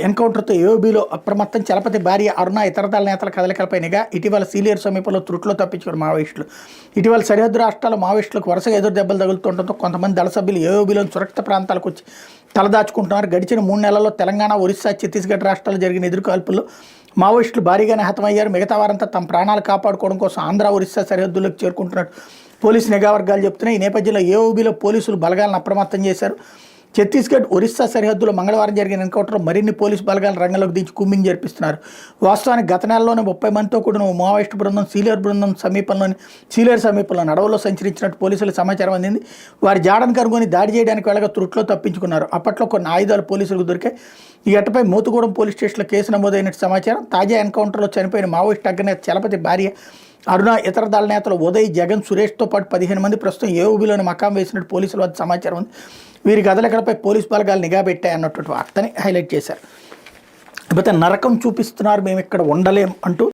ఎన్కౌంటర్తో ఏఓబీలో అప్రమత్తం. చలపతి భార్య అరుణ ఇతర దళ నేతల కదలికలపై నిఘా. ఇటీవల సీలియర్ సమీపంలో త్రుట్లో తప్పించుకున్న మావోయిస్టులు. ఇటీవల సరిహద్దు రాష్ట్రాల మావోయిస్టులకు వరుసగా ఎదురు దెబ్బలు తగులుతుండటంతో కొంతమంది దళ సభ్యులు ఏఓబీలోని సురక్షిత ప్రాంతాలకు వచ్చి తలదాచుకుంటున్నారు. గడిచిన 3 నెలల్లో తెలంగాణ, ఒరిస్సా, ఛత్తీస్గఢ్ రాష్ట్రాలు జరిగిన ఎదురుకాల్పుల్లో మావోయిస్టులు భారీగానే హతమయ్యారు. మిగతా వారంతా తమ ప్రాణాలు కాపాడుకోవడం కోసం ఆంధ్ర, ఒరిస్సా సరిహద్దుల్లోకి చేరుకుంటున్నట్టు పోలీసు నిఘా వర్గాలు చెబుతున్నాయి. ఈ నేపథ్యంలో ఏఓబీలో పోలీసులు బలగాలను అప్రమత్తం చేశారు. ఛత్తీస్గఢ్, ఒరిస్సా సరిహద్దులో మంగళవారం జరిగిన ఎన్కౌంటర్లో మరిన్ని పోలీసు బలగాలు రంగంలోకి దించి కూంబింగ్ జరిపిస్తున్నారు. వాస్తవానికి గత నెలలోనే 30 మందితో కూడిన మావోయిస్టు బృందం సీలియర్ సమీపంలో అడవుల్లో సంచరించినట్టు పోలీసులకు సమాచారం అందింది. వారి జాడను కనుగొని దాడి చేయడానికి వెళ్ళగా త్రుట్లో తప్పించుకున్నారు. అప్పట్లో కొన్ని ఆయుధాలు పోలీసులకు దొరికాయి. ఈ ఘటనపై మోతుగూడెం పోలీస్ స్టేషన్లో కేసు నమోదైనట్టు సమాచారం. తాజా ఎన్కౌంటర్లో చనిపోయిన మావోయిస్టు అగ్రనేత చలపతి భార్య అరుణ, ఇతర దళ నేతలు ఉదయ్, జగన్, సురేష్తో పాటు 15 మంది ప్రస్తుతం ఏఓబీలోని మకాం వేసినట్టు పోలీసుల వద్ద సమాచారం ఉంది. వీరి కదలికలపై పోలీసు బలగాలు నిఘా పెట్టాయన్నటువంటి వార్తని హైలైట్ చేశారు. లేకపోతే నరకం చూపిస్తున్నారు, మేము ఇక్కడ ఉండలేం అంటూ